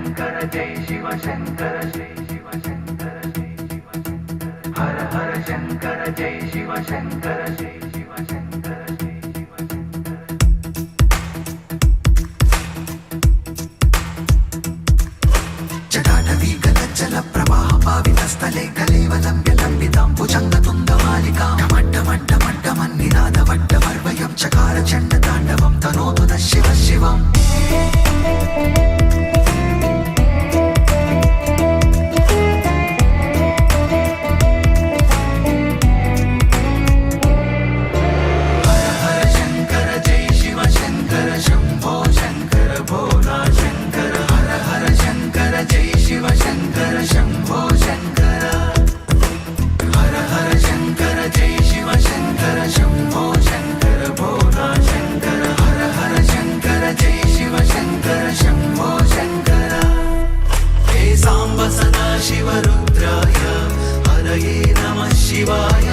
शंकर जय शिव शंकर जय शिव शंकर जय शिव शंकर हर हर शंकर जय शिव शंकर जय शिव शंकर जय शिव शंकर जटाटवी गलज्जल प्रवाह पावितस्थले कलेवलम्ब्य लम्बितां भुजङ्गतुङ्गमालिकां डमड्डमड्डमड्डमन्निनादवड्डमर्वयं चकार चण्डताण्डवं तनोतु नः शिवः शिवम् शिवरुद्राय हरये नमः शिवाय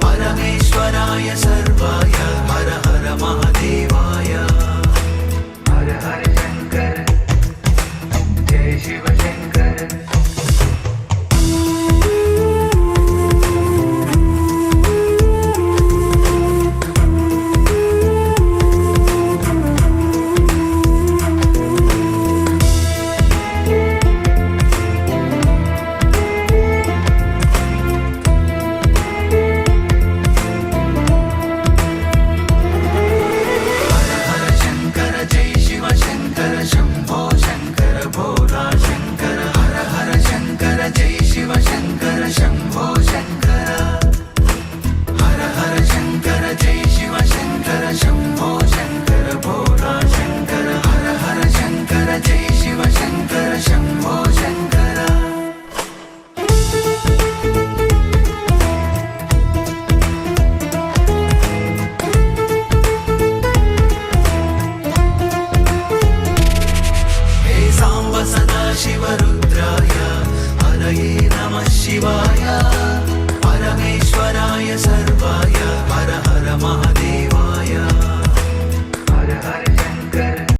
परमेश्वराय सर्वाय हर हर महादेवाय हर हर शंकर जय शिव शंकर शिवरुद्राय हरये नमः शिवाय